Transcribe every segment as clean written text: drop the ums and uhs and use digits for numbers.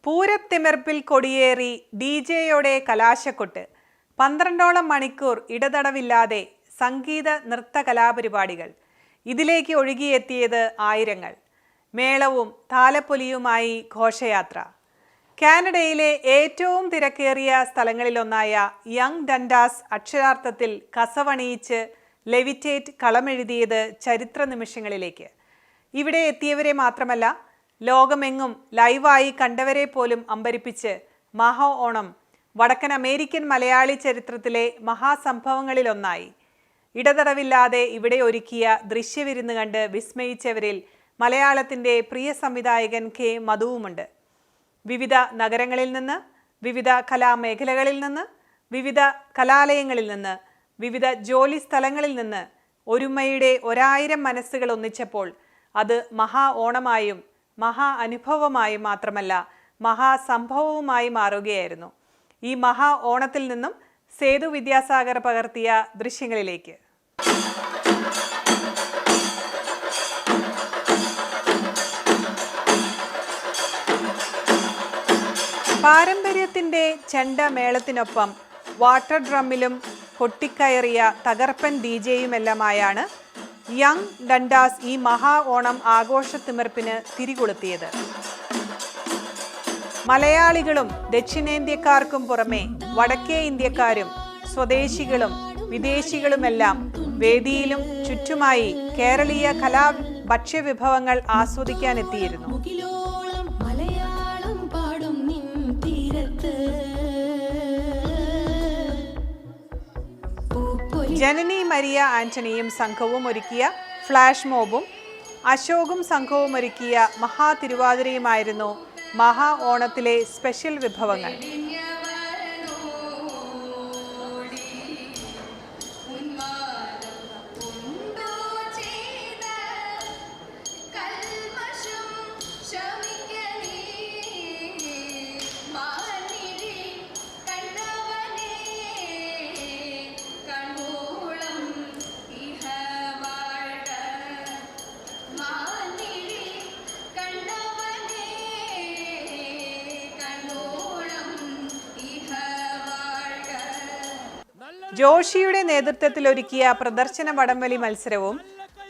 പൂരത്തിമിർപ്പിൽ കൊടിയേറി DJ-യോടെ കലാശക്കൊട്ട്. 12ഓളം മണിക്കൂർ ഇടതടവില്ലാതെ സംഗീത നൃത്ത കലാപരിപാടികൾ. ഇതിലേക്ക് ഒഴുകിയെത്തിയത് ആയിരങ്ങൾ. മേളവും താലപ്പൊലിയുമായി ഘോഷയാത്ര. കാനഡയിലെ ഏറ്റവും തിരക്കേറിയ സ്ഥലങ്ങളിലൊന്നായ യങ് ഡണ്ടാസ് അക്ഷരാർത്ഥത്തിൽ കസവണിയിച്ച് ലെവിറ്റേറ്റ് കളമെഴുതിയത് ചരിത്ര നിമിഷങ്ങളിലേക്ക്. ഇവിടെ എത്തിയവരെ മാത്രമല്ല, ലോകമെങ്ങും ലൈവായി കണ്ടവരെ പോലും അമ്പരിപ്പിച്ച് മഹാ ഓണം വടക്കൻ അമേരിക്കൻ മലയാളി ചരിത്രത്തിലെ മഹാസംഭവങ്ങളിലൊന്നായി. ഇടതടവില്ലാതെ ഇവിടെ ഒരുക്കിയ ദൃശ്യവിരുന്ന് കണ്ട് വിസ്മയിച്ചവരിൽ മലയാളത്തിൻ്റെ പ്രിയ സംവിധായകൻ K. മധുവുമുണ്ട്. വിവിധ നഗരങ്ങളിൽ നിന്ന്, വിവിധ കലാമേഖലകളിൽ നിന്ന്, വിവിധ കലാലയങ്ങളിൽ നിന്ന്, വിവിധ ജോലി സ്ഥലങ്ങളിൽ നിന്ന് ഒരുമയുടെ 1000 മനസ്സുകൾ ഒന്നിച്ചപ്പോൾ അത് മഹാ ഓണമായും മഹാ അനുഭവമായും മാത്രമല്ല മഹാസംഭവവുമായി മാറുകയായിരുന്നു. ഈ മഹാ ഓണത്തിൽ നിന്നും സേതു വിദ്യാസാഗർ പകർത്തിയ ദൃശ്യങ്ങളിലേക്ക്. പാരമ്പര്യത്തിൻ്റെ ചെണ്ടമേളത്തിനൊപ്പം വാട്ടർ ഡ്രമ്മിലും കൊട്ടിക്കയറിയ തകർപ്പൻ DJ-യുമെല്ലാമായാണ് യങ് ഡണ്ടാസ് ഈ മഹാ ഓണം ആഘോഷത്തിമിർപ്പിന് തിരികൊളുത്തിയത്. മലയാളികളും ദക്ഷിണേന്ത്യക്കാർക്കും പുറമെ വടക്കേ ഇന്ത്യക്കാരും സ്വദേശികളും വിദേശികളുമെല്ലാം വേദിയിലും ചുറ്റുമായി കേരളീയ കലാ ഭക്ഷ്യവിഭവങ്ങൾ ആസ്വദിക്കാനെത്തിയിരുന്നു. ജനനി മരിയ ആന്റണിയും സംഘവും ഒരുക്കിയ ഫ്ലാഷ് മോബും അശോകും സംഘവും ഒരുക്കിയ മഹാ തിരുവാതിരയുമായിരുന്നു മഹാ ഓണത്തിലെ സ്പെഷ്യൽ വിഭവങ്ങൾ. ജോഷിയുടെ നേതൃത്വത്തിൽ ഒരുക്കിയ പ്രദർശന വടംവലി മത്സരവും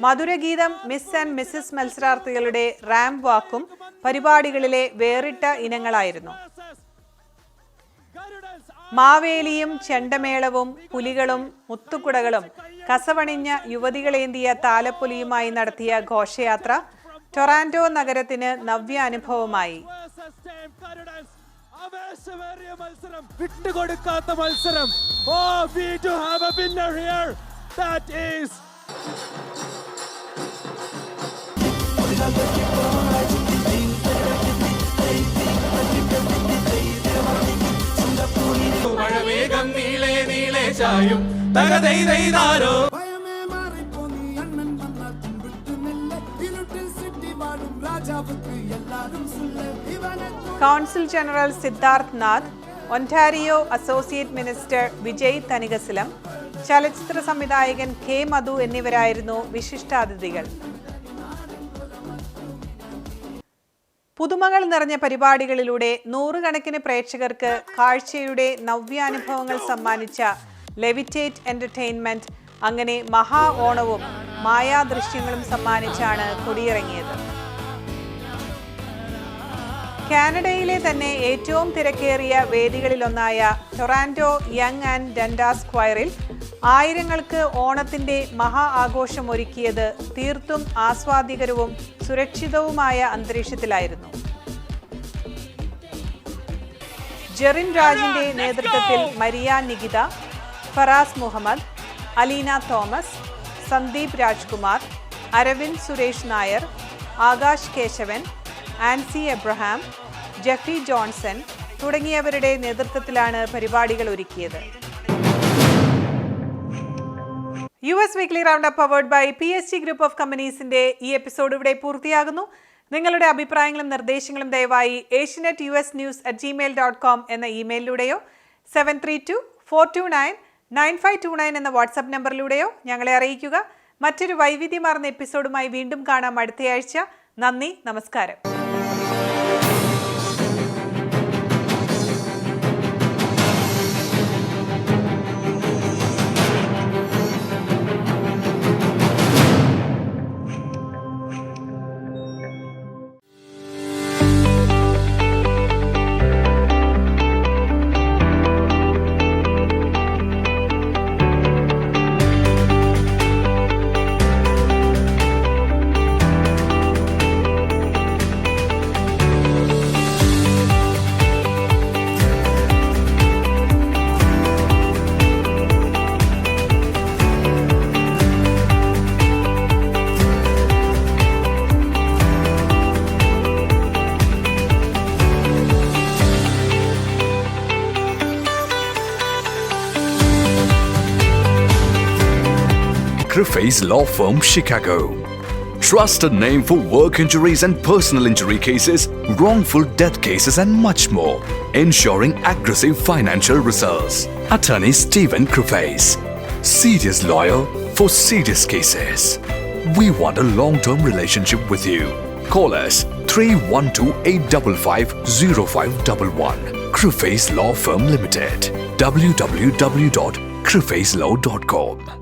മധുരഗീതം മിസ് ആൻഡ് മിസസ് മത്സരാർത്ഥികളുടെ റാമ്പ് വാക്കും പരിപാടികളിലെ വേറിട്ട ഇനങ്ങളായിരുന്നു. മാവേലിയും ചെണ്ടമേളവും പുലികളും മുത്തുകുടകളും കസവണിഞ്ഞ യുവതികളേന്തിയ താലപ്പൊലിയുമായി നടത്തിയ ഘോഷയാത്ര ടൊറാന്റോ നഗരത്തിന് നവ്യ അനുഭവമായി. വിട്ടുകൊടുക്കാത്ത മത്സരം. Oh, we do have a winner here. That is മഴമേഘം നീളെ നീളെ ചായും തകതൈതൈതാരോ. Council general Siddharth Nath, Ontario associate minister Vijay Thanikasalam, ചലച്ചിത്ര സംവിധായകൻ K. മധു എന്നിവരായിരുന്നു വിശിഷ്ടാതിഥികൾ. പുതുമകൾ നിറഞ്ഞ പരിപാടികളിലൂടെ നൂറുകണക്കിന് പ്രേക്ഷകർക്ക് കാഴ്ചയുടെ നവ്യാനുഭവങ്ങൾ സമ്മാനിച്ച ലെവിറ്റേറ്റ് എന്റർടൈൻമെന്റ് അങ്ങനെ മഹാ ഓണവും മായാദൃശ്യങ്ങളും സമ്മാനിച്ചാണ് കൊടിയിറങ്ങിയത്. കാനഡയിലെ തന്നെ ഏറ്റവും തിരക്കേറിയ വേദികളിലൊന്നായ ടൊറാന്റോ യങ് ആൻഡ് ഡണ്ടാസ് സ്ക്വയറിൽ ആയിരങ്ങൾക്ക് ഓണത്തിന്റെ മഹാ ആഘോഷം ഒരുക്കിയത് തീർത്തും ആസ്വാദികരവും സുരക്ഷിതവുമായ അന്തരീക്ഷത്തിലായിരുന്നു. ജെറിൻ രാജിന്റെ നേതൃത്വത്തിൽ Maria Nikita, Faraz Muhammad, Aleena Thomas, Sandeep Rajkumar, Aravind Suresh Nair, Akash Keshavan, Ancy Abraham, Jeffy Johnson തുടങ്ങിയവരുടെ നേതൃത്വത്തിലാണ് പരിപാടികൾ ഒരുക്കിയത്. US weekly round up powered by PSG group of കമ്പനീസിന്റെ ഈ എപ്പിസോഡ് ഇവിടെ പൂർത്തിയാകുന്നു. നിങ്ങളുടെ അഭിപ്രായങ്ങളും നിർദ്ദേശങ്ങളും ദയവായി asianetUSnews@gmail.com എന്ന ഇമെയിലിലൂടെയോ 7324299529 എന്ന വാട്സ്ആപ്പ് നമ്പറിലൂടെയോ ഞങ്ങളെ അറിയിക്കുക. മറ്റൊരു വൈവിധ്യമാർന്ന എപ്പിസോഡുമായി വീണ്ടും കാണാം അടുത്തയാഴ്ച. നന്ദി, നമസ്കാരം. Criffe's Law Firm, Chicago. Trusted name for work injuries and personal injury cases, wrongful death cases and much more. Ensuring aggressive financial results. Attorney Stephen Criffe's. Serious lawyer for serious cases. We want a long-term relationship with you. Call us 312-855-0511. Criffe's Law Firm Limited. www.criffeslaw.com.